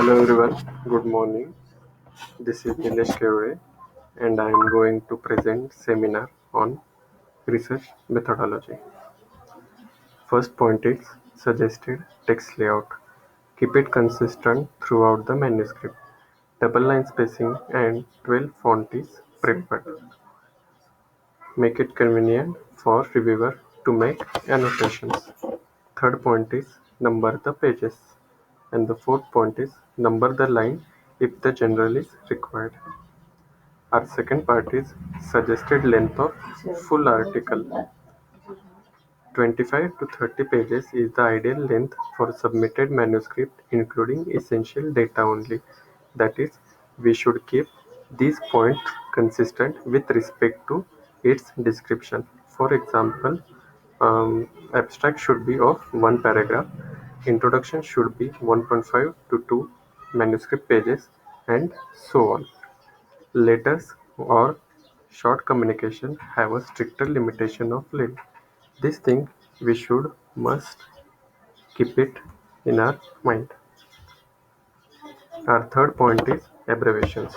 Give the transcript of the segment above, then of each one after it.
Hello everyone, good morning. This is Nilesh Kevre and I am going to present seminar on research methodology. First point is suggested text layout. Keep it consistent throughout the manuscript. Double line spacing and 12 font is preferred. Make it convenient for reviewer to make annotations. Third point is number the pages. And the fourth point is number the line if the general is required. Our second part is suggested length of full article. 25 to 30 pages is the ideal length for submitted manuscript including essential data only. That is, we should keep these points consistent with respect to its description. For example, abstract should be of one paragraph, introduction should be 1.5 to 2 manuscript pages, and so on. Letters or short communication have a stricter limitation of length. This thing we should must keep it in our mind. Our third point is abbreviations.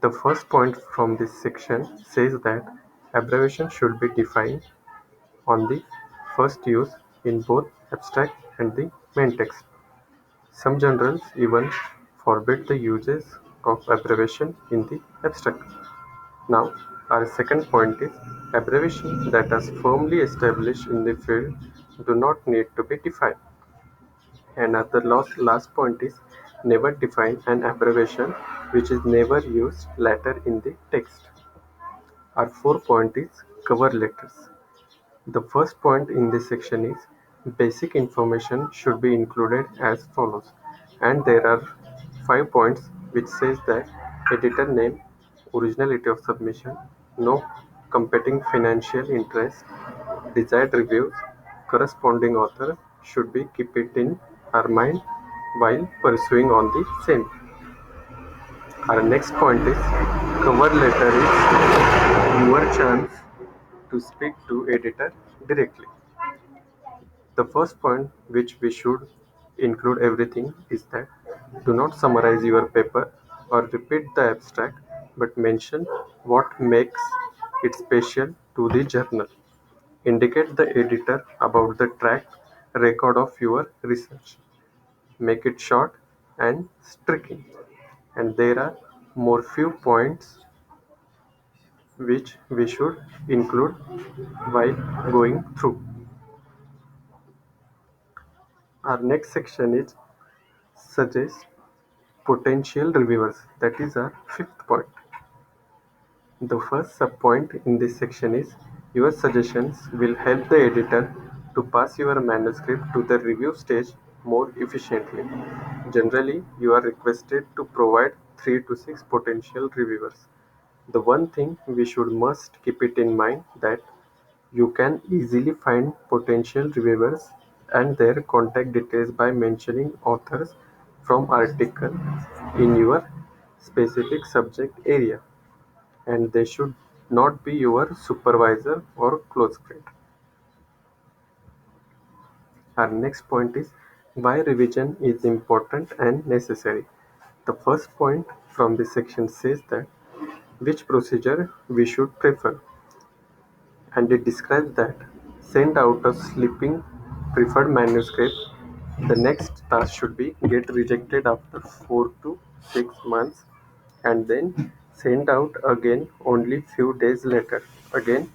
The first point from this section says that abbreviation should be defined on the first use in both abstract and the main text. Some journals even forbid the uses of abbreviation in the abstract. Now, our second point is abbreviations that are firmly established in the field do not need to be defined. And the last point is never define an abbreviation which is never used later in the text. Our fourth point is cover letters. The first point in this section is basic information should be included as follows, and there are 5 points which says that editor name, originality of submission, no competing financial interest, desired reviews, corresponding author should be keep it in our mind while pursuing on the same. Our next point is cover letter is your chance to speak to editor directly. The first point which we should include everything is that do not summarize your paper or repeat the abstract but mention what makes it special to the journal. Indicate the editor about the track record of your research. Make it short and striking. And there are more few points which we should include while going through. Our next section is suggest potential reviewers. That is our fifth point. The first subpoint in this section is your suggestions will help the editor to pass your manuscript to the review stage more efficiently. Generally, you are requested to provide 3 to 6 potential reviewers. The one thing we should must keep it in mind that you can easily find potential reviewers and their contact details by mentioning authors from article in your specific subject area, and they should not be your supervisor or close friend. Our next point is why revision is important and necessary. The first point from this section says that which procedure we should prefer, and it describes that send out a sleeping preferred manuscript. The next task should be get rejected after 4 to 6 months and then send out again only few days later. Again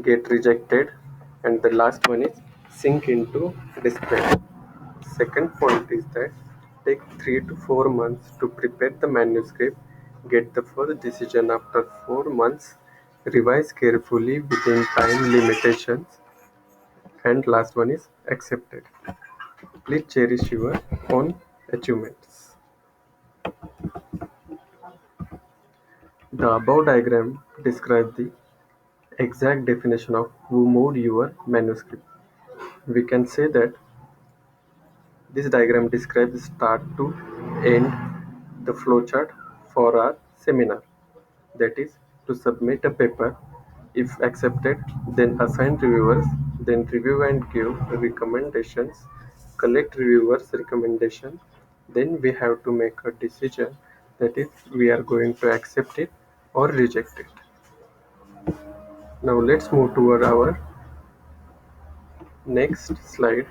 get rejected, and the last one is sink into despair. Second point is that take 3 to 4 months to prepare the manuscript, get the first decision after 4 months, revise carefully within time limitations, and last one is accepted. Please cherish your own achievements. The above diagram describes the exact definition of who moved your manuscript. We can say that this diagram describes start to end the flowchart for our seminar. That is, to submit a paper, if accepted, then assign reviewers, then review and give recommendations, collect reviewers' recommendation, Then we have to make a decision, that is, we are going to accept it or reject it. Now let's move toward our next slide.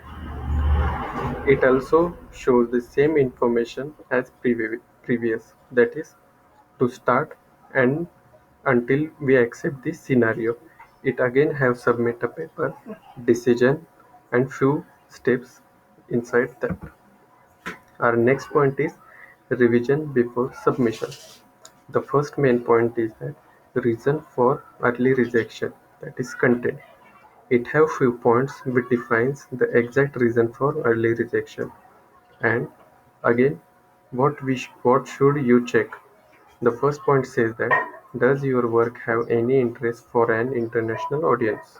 It also shows the same information as previous, that is, to start and until we accept this scenario. It again have submit a paper, decision, and few steps inside that. Our next point is revision before submission. The first main point is that reason for early rejection, that is content. It have few points which defines the exact reason for early rejection. And again, what should you check? The first point says that does your work have any interest for an international audience?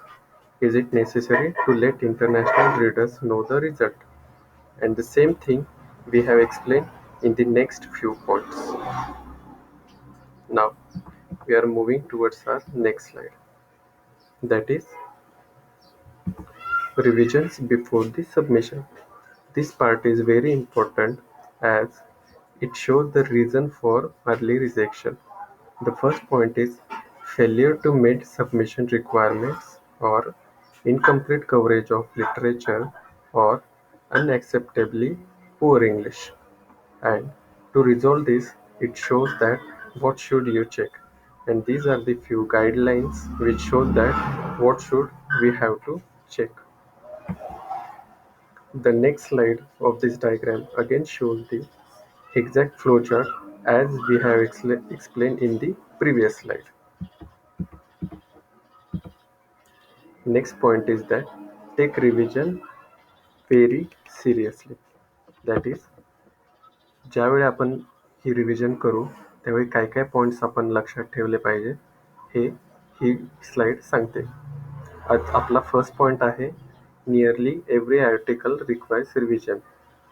Is it necessary to let international readers know the result? And the same thing we have explained in the next few points. Now we are moving towards our next slide, that is revisions before the submission. This part is very important as it shows the reason for early rejection. The first point is failure to meet submission requirements or incomplete coverage of literature or unacceptably poor English. And to resolve this, it shows that what should you check. And these are the few guidelines which show that what should we have to check. The next slide of this diagram again shows the exact flowchart as we have explained in the previous slide. Next point is that take revision very seriously. That is, ज्यावेळी आपण ही revision करू त्यावेळी काय काय points आपण लक्षात ठेवले पाहिजे हे ही स्लाइड सांगते. आज आपला फर्स्ट पॉईंट आहे nearly every article requires revision.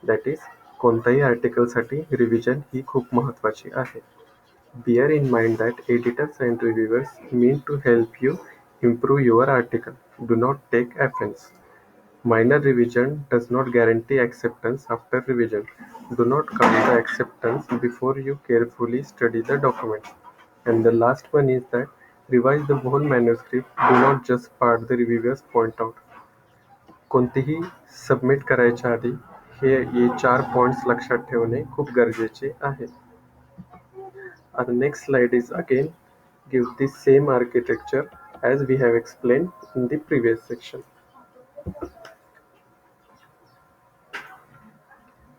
That is कोणत्याही आर्टिकलसाठी रिव्हिजन ही खूप महत्त्वाची आहे. Bear in mind that editors and reviewers mean to help you improve your article. Do not take offense. Minor revision does not guarantee acceptance after revision. Do not count the acceptance before you carefully study the document. And the last one is that revise the whole manuscript. Do not just part the reviewers point out. कोणतीही submit करायच्या आधी हे 4 points लक्षात ठेवणे खूप गरजेचे आहे. Our next slide is again gives the same architecture as we have explained in the previous section.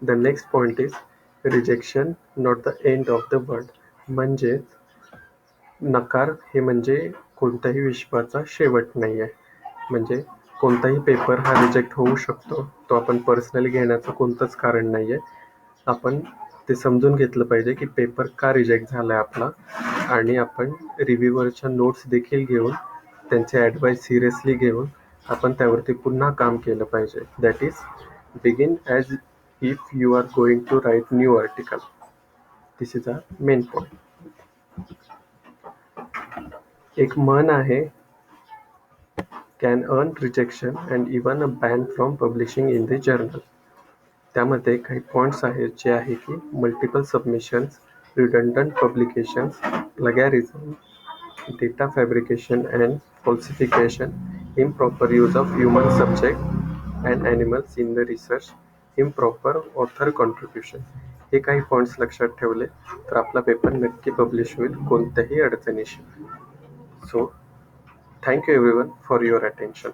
The next point is rejection not the end of the world. म्हणजेच नकार हे म्हणजे कोणत्याही विश्वाचा शेवट नाही आहे. म्हणजे कोणताही पेपर हा रिजेक्ट होऊ शकतो. तो आपण पर्सनली घेण्याचं कोणतंच कारण नाही आहे. आपण ते समजून घेतलं पाहिजे की पेपर का रिजेक्ट झाला आहे आपला आणि आपण रिव्ह्यूवरच्या नोट्स देखील घेऊन त्यांचे ॲडवाईस सिरियसली घेऊन आपण त्यावरती पुन्हा काम केलं पाहिजे. That is begin as if you are going to write new article. This is a main point. एक म्हण आहे can earn rejection and even a ban from publishing in the journal. त्यामध्ये काही पॉईंट्स आहेत जे आहे की multiple submissions, redundant publications, plagiarism, data fabrication and falsification, improper use of human subject and animals in the research, improper author contribution. हे काही points लक्षात ठेवले तर आपला पेपर नक्की पब्लिश होईल कोणत्याही अडचणीशी. So thank you everyone for your attention.